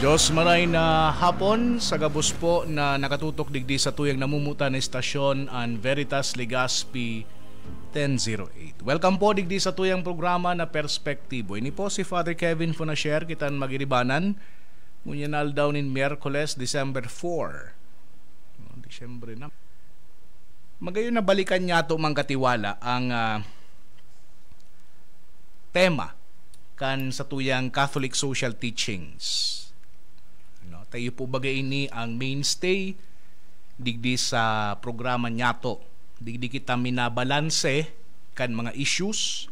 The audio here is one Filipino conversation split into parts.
Diyos maray na hapon sa gabos po na nakatutok digdi sa tuyang namumuta na istasyon ang Veritas Legazpi 1008. Welcome po digdi sa tuyang programa na Perspektibo. Ini po si Father Kevin Fonasher kitan magiribanan. Munyanal daw nin Miyerkules, December 4. Disyembre na. Magayon na balikan niya ito mang katiwala ang tema kan sa tuyang Catholic Social Teachings. Tayo po bagay ini ang mainstay digdi sa programa niyato. Digdi kita minabalanse kan mga issues,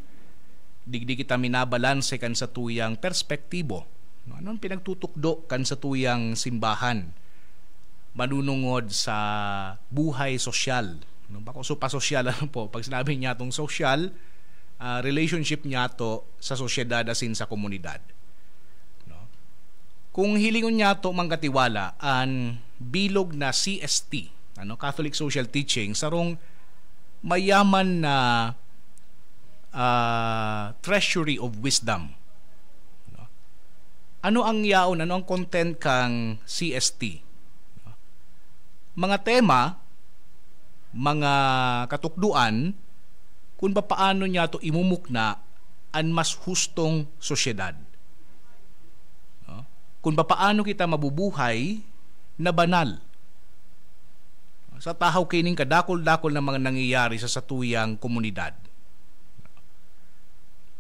digdi kita minabalanse kan sa tuyang perspektibo. Anong pinagtutukdo kan sa tuyang simbahan manunungod sa buhay sosyal. Bako so pasosyal po pag sinabi niya tong social relationship niyato sa sosyedad asin sa komunidad. Kung hilingon niya ito mangkatiwala ang bilog na CST, Catholic Social Teaching, sarong mayaman na treasury of wisdom. Ano ang yaon, ano ang content kang CST? Mga tema, mga katukduan, kung paano niya ito imumukna ang mas hustong sosyedad. Kung paano kita mabubuhay na banal. Sa tahaw kining kadakol-dakol na mga nangyayari sa satuyang komunidad.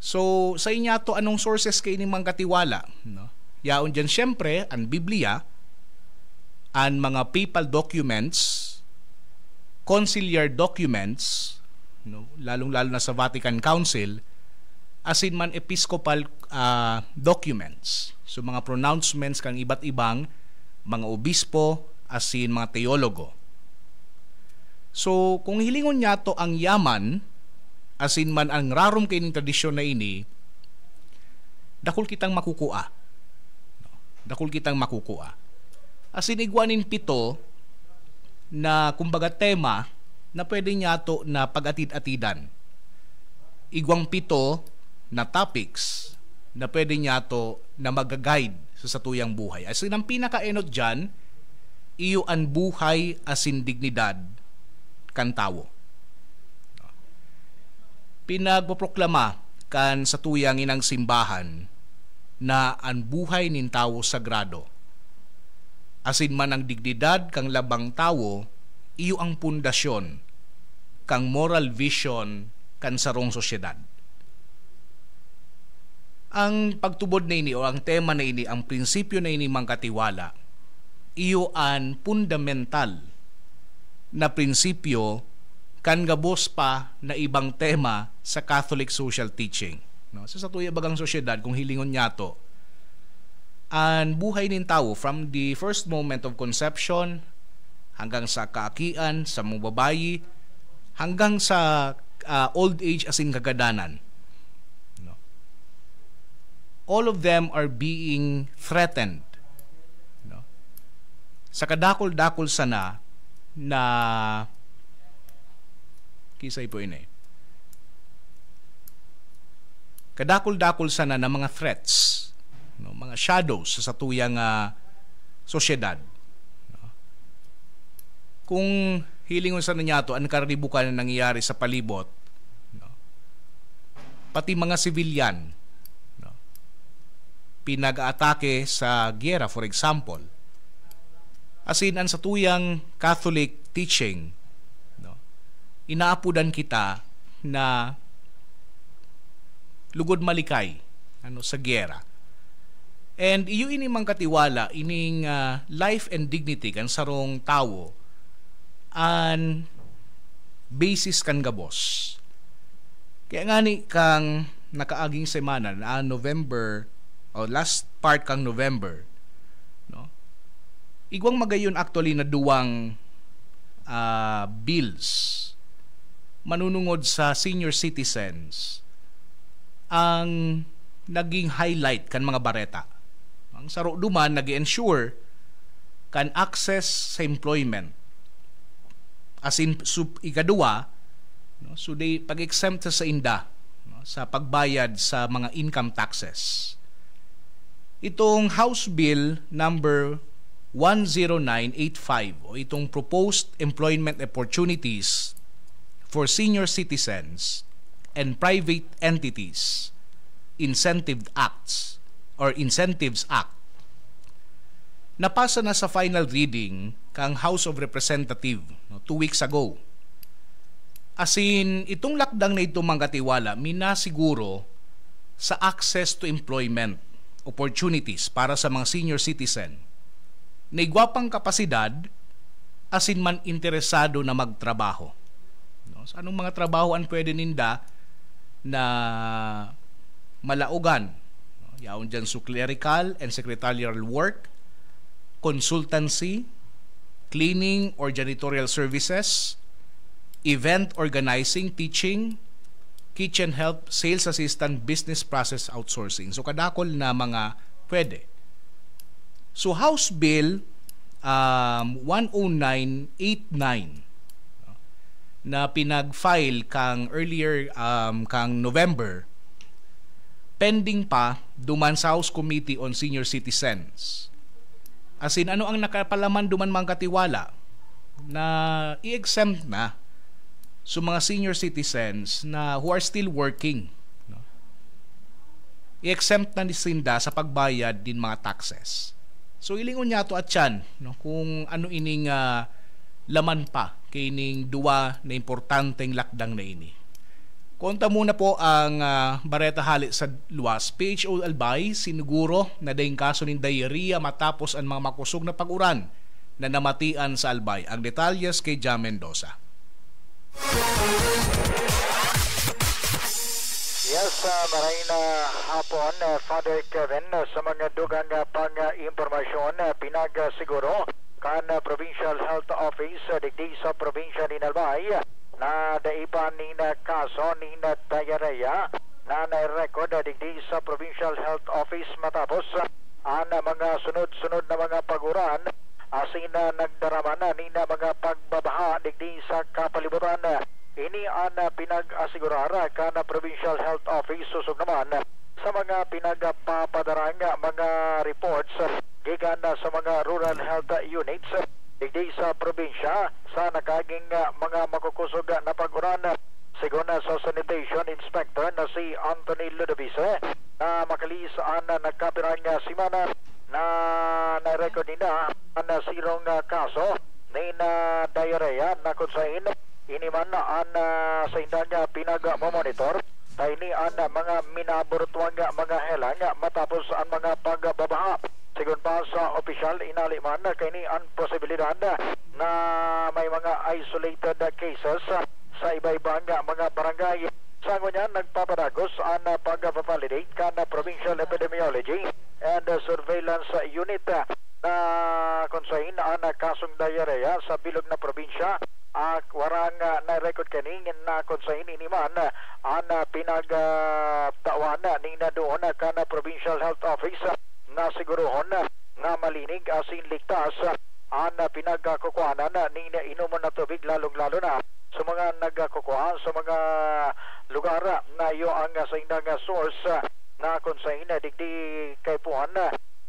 So, sa inya to anong sources kining mga katiwala? Yaon dyan siyempre, ang Biblia, ang mga papal documents, conciliar documents, lalong-lalo na sa Vatican Council, asin man episcopal documents. So mga pronouncements kang iba't ibang mga obispo asin mga teologo. So kung hilingon niya to ang yaman asin man ang rarom kining tradisyon na ini, dakol kitang makukua. Dakol kitang makukua. Asin igwanin pito na kumbaga tema na pwede niya to na pag-atid-atidan. Igwang pito na topics na pwede niya to na mag-guide sa satuyang buhay. As in, ang pinaka-enot dyan, iyo ang buhay asin dignidad kan tawo. Pinagpoproklama kan satuyang inang simbahan na ang buhay nin tawo sagrado. Asin man ang dignidad kang labang tawo, iyo ang pundasyon kang moral vision kan sarong sosyedad. Ang pagtubod na ini o ang tema na ini, ang prinsipyo na ini mangkatiwala, iyo ang fundamental na prinsipyo kan gabos pa na ibang tema sa Catholic Social Teaching. Sa tuya bagang sosyedad, kung hilingon niya to, ang buhay nin tao from the first moment of conception hanggang sa kaakian, sa mga babayi, hanggang sa old age asin kagadanan. All of them are being threatened. Sa kadakol-dakol sana na kisay po ini. Kadakol-dakol sana na mga threats, mga shadows sa satuyang sosyedad. Kung hilingon sa niya to, ang karanibukan na nangyayari sa palibot, pati mga civilian, pinag-aatake sa giyera, for example. Asin ang satuyang Catholic teaching, inaapudan kita na lugod malikay sa giyera. And iyo ini mang katiwala, ining life and dignity kan sarong tawo, an basis kan gabos. Kaya nga ni kang nakaaging semana na November o last part kang November, igwang magayon actually na duwang bills manunungod sa senior citizens ang naging highlight kan mga bareta. Ang saro duman nag-ensure kan access sa employment. As in ikadua, so they pag-exempt sa inda sa pagbayad sa mga income taxes. itong House Bill number 10985 o itong Proposed Employment Opportunities for Senior Citizens and Private Entities Incentive Acts or Incentives Act, napasa na sa final reading kang House of Representatives 2 weeks ago. As in, itong lakdang na ito mga katiwala, minasiguro sa access to employment opportunities para sa mga senior citizen na igwapang kapasidad asin man interesado na magtrabaho. No? So, anong mga trabahoan pwede ninda na malaugan? No? Yaon dyan so clerical and secretarial work, consultancy, cleaning or janitorial services, event organizing, teaching, kitchen help, sales assistant, business process outsourcing. So kadakol na mga pwede. So House Bill 10989 na pinag-file kang earlier kang November, pending pa duman sa House Committee on Senior Citizens. As in, ano ang nakapalaman duman mga katiwala na i-exempt na so mga senior citizens na who are still working, no? I-exempt na ni Sinda sa pagbayad din mga taxes. So ilingon niya to at yan, no? Kung ano ining laman pa kay ining duwa na importanteng lakdang na ini. Konta muna po ang bareta hali sa luwas. PHO Albay siniguro na dahing kaso ng diarrhea matapos ang mga makusog na pag-uran na namatian sa Albay. Ang detalyes kay Jam Mendoza. Yes, maraming hapon, Father Kevin, sa mga dugang pang-impormasyon, pinag-siguro kan Provincial Health Office digdi sa probinsya ni Albay na daipan ni kaso ni diarrhea na na-record digdi sa Provincial Health Office matapos ang mga sunod-sunod na mga paguran asin nagdaraman ni mga pagbabaha digdi sa kapalibutan. Ini ang pinag-asigurar kan Provincial Health Office susog naman sa mga pinagpapadarang mga reports gikan sa mga rural health units digdi sa probinsya sa nakaging mga makukusog na paguran. Sigon sa sanitation inspector na si Anthony Ludovice na makalis ang nagkapirang simana na na-record nila ang sirong kaso ni diarrhea na kunsain iniman ang sa indang pinag-monitor na ini ang mga minaburutwang mga helang matapos ang mga pagbabaha. Sigun pa sa opisyal, inaliman kini ang posibilidad na may mga isolated cases sa iba-ibang mga barangay. Sango niya, nagpapadagos ang pag-validate kan Provincial Epidemiology and Surveillance Unit na konsahin ang kasong diarrhea sa bilog na probinsya. Warang na-record kaning na konsahin iniman ang pinagtawan ni na doon kan Provincial Health Office na sigurohon na malinig asin ligtas ang pinagkukuhanan ni inuman na tubig lalong-lalo na sa mga nagkukuha sa mga lugar na iyo ang sa indang source na konsahin digdi kay puan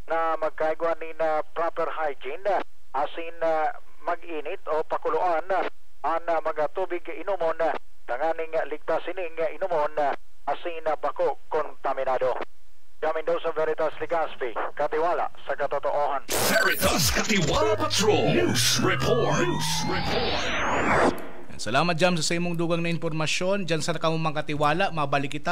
na magkaigwa ni na proper hygiene asin mag-init o pakuluan ang mga tubig inumon tanganing ligtas ining inumon asin bako kontaminado. Mendoza, Veritas Legazpi, Katiwala sa katotohanan. Veritas Katiwala Patrol News Report. Salamat Jam sa imong dugang na impormasyon. Diyan sa nakamumang katiwala, mabalik kita.